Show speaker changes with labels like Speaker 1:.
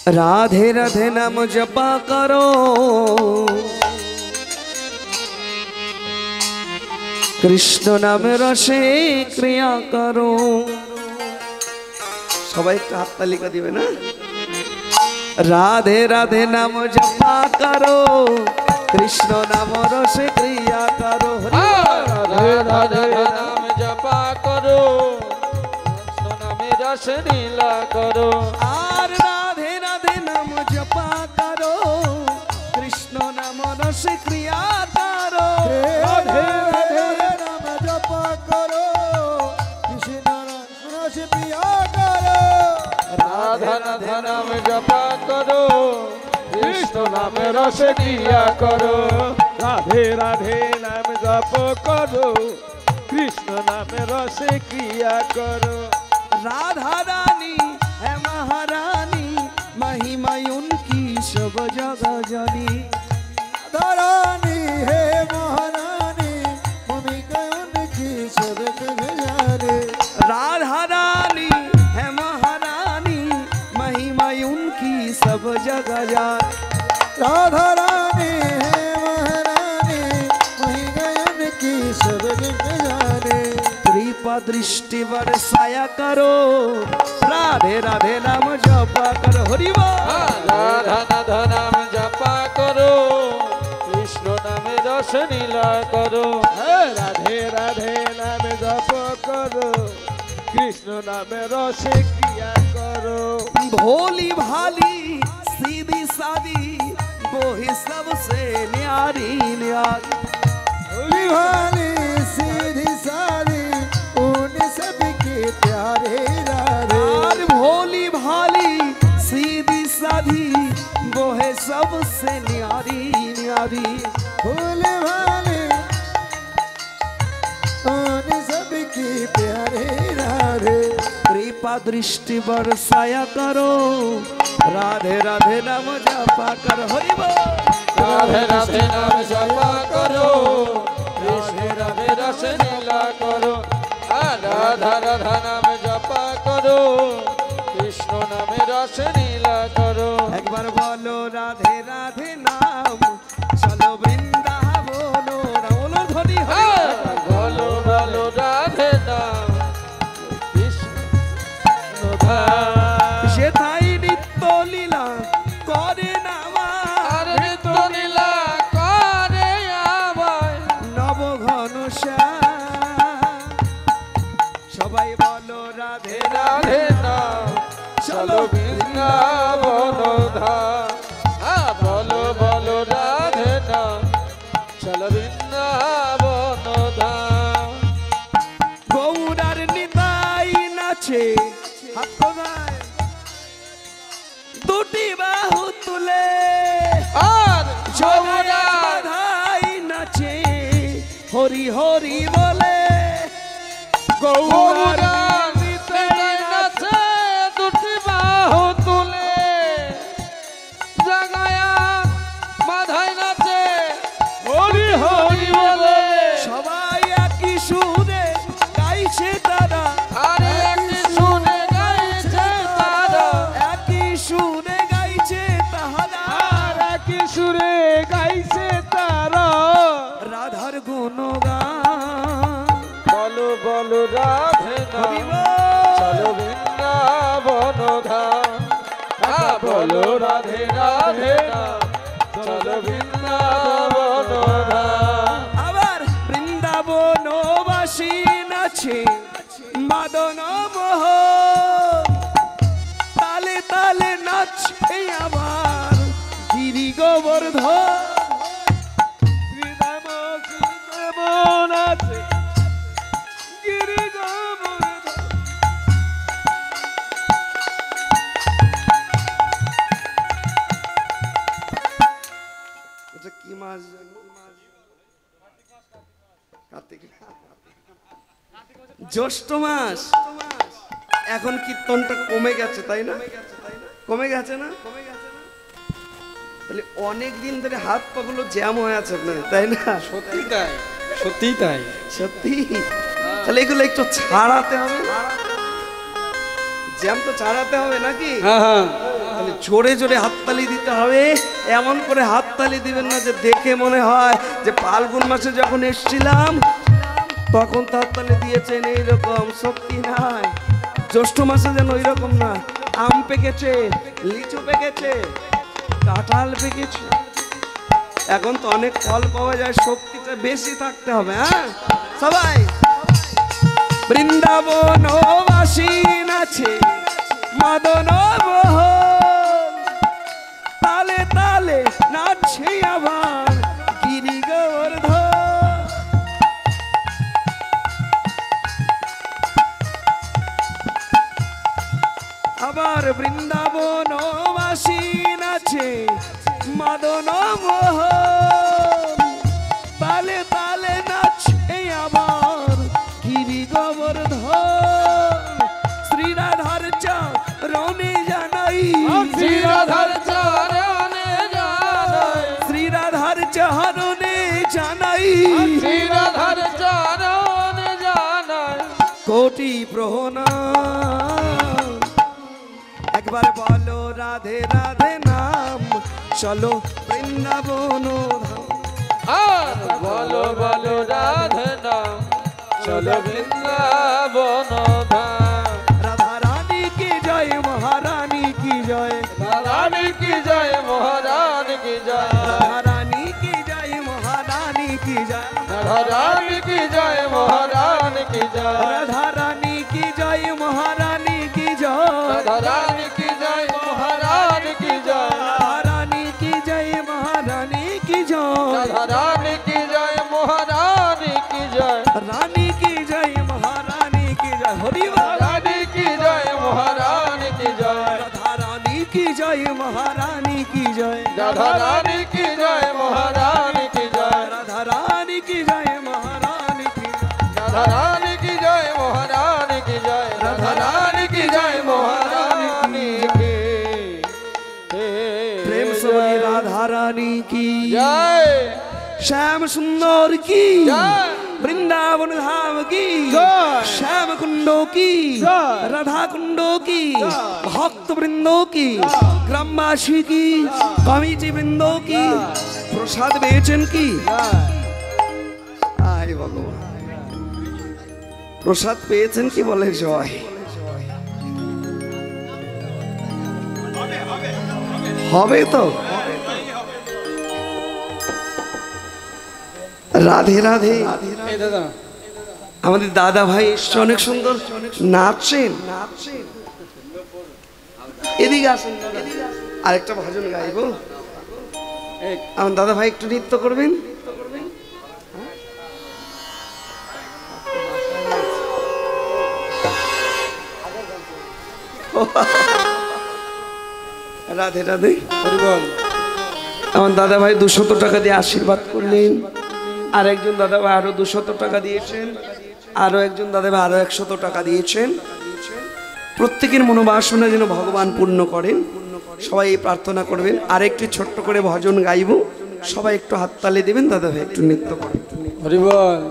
Speaker 1: राधे राधे नाम जपा करो कृष्ण नाम रसे क्रिया करो सबाई एक हाथ तालिका दिबे ना राधे राधे नाम जपा करो कृष्ण नाम रसे क्रिया करो
Speaker 2: राधे राधे नाम जपा करो कृष्ण नाम रस लीला करो
Speaker 1: आर राधे राधे नाम जपा करो कृष्ण नाम रसे क्रिया करो
Speaker 3: राधे राधे नाम जपा करो कृष्ण नाम रस क्रिया करो
Speaker 2: राधा राधा नाम जपा करो कृष्ण नाम रस लीला करो
Speaker 3: राधे राधे नाम जप करो कृष्ण नाम रस क्रिया करो
Speaker 1: राधा रानी है महारानी महिमा उनकी सब जगह जानी
Speaker 3: रानी है महारानी भूमिका उनकी सब जगह जाने
Speaker 1: राधा रानी है महारानी महिमा उनकी सब जगह जान
Speaker 3: राधा रानी है महारानी भूमिका उनकी सब जगह जाने
Speaker 1: कृपा दृष्टि बरसाया करो राधे राधे नाम जपा करो हरि बोल
Speaker 2: राधा राधा नाम जपा करो कृष्ण नाम रस लीला करो
Speaker 3: राधे राधे नाम जप करो कृष्ण नाम रस क्रिया करो
Speaker 1: भोली भाली सीधी सादी वो ही सबसे न्यारी न्यारी
Speaker 3: भोली भाली सीधी सारी उन सबके प्यारे राधे
Speaker 1: और भोली भाली सीधी साधी वो है सबसे न्यारी न्यारी
Speaker 3: भोली भाली उन सबके प्यारे राधे
Speaker 1: कृपा दृष्टि बरसाया करो राधे राधे नाम जपा कर हरि बोल
Speaker 2: राधे राधे नाम जपा करो कृष्ण नाम रस लीला करो राधा राधा नाम जपा करो कृष्ण नाम रस लीला करो
Speaker 1: एक बार बोलो राधे राधे नाम चलो वृंदावन बोलो ध्वनि
Speaker 2: बोलो बोलो राधे नाम कृष्ण धाम
Speaker 1: সেথাই নিত্য লীলা করে নামা
Speaker 2: আরে নিত্য লীলা করে আবার
Speaker 1: নব ঘন সবাই বলো রাধে রাধে
Speaker 2: রাধে নাম চলো বৃন্দাবন ধাম বলো বলো রাধে নাম চলো বৃন্দাবন ধাম
Speaker 1: গৌরার নিতাই নাচে হাত কোথায় দুটি বাহু তুলে
Speaker 2: আর
Speaker 1: জগরা বাধাই নাচে হরি হরি বলে
Speaker 2: গৌরা নিতে নাচে দুটি বাহু তুলে জাগায়া মাথায় নাচে হরি হরি বলে
Speaker 1: সবাই একই সুরে গাইছে তারা
Speaker 2: আরে একই শুনে গাইছে তারা
Speaker 1: একই সুরে গাইছে তাহারা
Speaker 3: আর কি সুরে গাইছে তারা
Speaker 1: রাধার গুণগান
Speaker 2: বলো বলো রাধে নাম চলো বৃন্দাবন ধাম বলো রাধে রাধে নাম চলো বৃন্দাবন ধাম
Speaker 1: আবার বৃন্দাবনবাসী নাচে মাদন মোহ তালে তালে নাচে আবার গিরি গোবর্ধন
Speaker 3: শ্রীরাম শ্রীরাম নাচে গিরি গোবর্ধন
Speaker 1: এটা কি মাস জানো কার্তিক জ্যৈষ্ঠ মাস এখন কীর্তনটা কমে গেছে তাই না কমে গেছে না তাহলে অনেক দিন ধরে হাত পাগুলো জ্যাম হয়ে আছে আপনাদের তাই না
Speaker 2: সত্যি তাই সত্যি তাই
Speaker 1: সত্যি তাহলে এগুলো একটু ছাড়াতে হবে জ্যাম তো ছাড়াতে হবে নাকি?
Speaker 2: হ্যাঁ হ্যাঁ
Speaker 1: তাহলে জোরে জোরে হাততালি দিতে হবে। এমন করে হাততালি দিবেন না যে দেখে মনে হয় যে ফাল্গুন মাসে যখন এসছিলাম তখন তো হাততালি দিয়েছেন, এইরকম শক্তি নাই। জ্যৈষ্ঠ মাসে যেন ওই রকম না, আম পেকেছে, লিচু পেকেছে, কাঁঠাল পেকেছে, এখন তো অনেক ফল পাওয়া যায়, শক্তিটা বেশি থাকতে হবে। হ্যাঁ সবাই বৃন্দাবন বাসী নাচে মদন মোহন, তালে তালে নাচছে আবার গিরি গোবর্ধন। আবার বৃন্দাবন বাসী নাচে মদন মোহন, তালে তালে নাচছে আবার গিরি গোবর্ধন। শ্রীরাধার চরণে জানাই,
Speaker 2: শ্রীরাধার চরণে জানাই,
Speaker 1: শ্রীরাধার চরণে জানাই,
Speaker 2: শ্রীরাধার চরণে জানাই
Speaker 1: কোটি প্রণাম। একবার বলো রাধে রাধে নাম, চলো বৃন্দাবন ধাম।
Speaker 2: আর বলো বলো রাধে নাম, চলো বৃন্দাবন ধাম।
Speaker 1: রাধা রানী কি জয়, মহারানী কি জয়,
Speaker 2: রানী কি জয়, মহারানী কি জয়,
Speaker 1: রাধা রানী কি জয়, মহারানী কি জয়,
Speaker 2: রানী কি জয়, মহারানী কি জয়,
Speaker 1: রাধা রানী কি জয়, মহারানী কি জয়,
Speaker 2: রানী কি জয়, মহারানী কি জয়,
Speaker 1: রাধা রানী কি জয়, মহারানী কি জয়,
Speaker 2: রানী কি জয়, মহারানী কি জয়,
Speaker 1: রানী কি জয়, মহারানী কি জয়, হরি বল।
Speaker 2: রানী কি জয়, মহারানী কি জয়,
Speaker 1: রাধা রানী কি জয়, মহারানী কি জয়,
Speaker 2: রাধা রানী কি জয়, মহারানী কি জয়,
Speaker 1: রাধা রানী কি জয়, মহারানী কি জয়,
Speaker 2: রাধা রানী কি জয়, মহারানী কি জয়, রাধা রানী কি জয়, মহারানী কি
Speaker 1: প্রেম से बोलिए राधा रानी की
Speaker 2: জয়,
Speaker 1: श्याम सुंदर की
Speaker 2: जय।
Speaker 1: वृंदावन धाम की
Speaker 2: जय।
Speaker 1: श्याम कुंडों की
Speaker 2: जय।
Speaker 1: राधा कुंडों की भक्त वृंदों की ग्रामवासी की कमिटी वृंदों की प्रसाद बेचन की आए भगवान प्रसाद পেয়েছেন কি বলে জয় হবে তো রাধে রাধে
Speaker 2: এই দাদা
Speaker 1: আমাদের দাদা ভাই এসছে অনেক সুন্দর নাচছেন এদিকে আসেন দাদা আরেকটা ভজন গাইবো আমার দাদা ভাই একটু নৃত্য করবেন রাধে রাধে
Speaker 2: হরি বল
Speaker 1: আমার দাদা ভাই 200 টাকা দিয়ে আশীর্বাদ করলেন আর একজন দাদা ভাই আরো 200 টাকা দিয়েছেন আরো একজন দাদা ভাই আরো 100 টাকা দিয়েছেন প্রত্যেকের মনোবাসনা যেন ভগবান পূর্ণ করেন সবাই এই প্রার্থনা করবেন আর একটু ছোট্ট করে ভজন গাইবো সবাই একটু হাততালি দিবেন দাদা ভাই একটু নৃত্য করেন
Speaker 2: হরি বল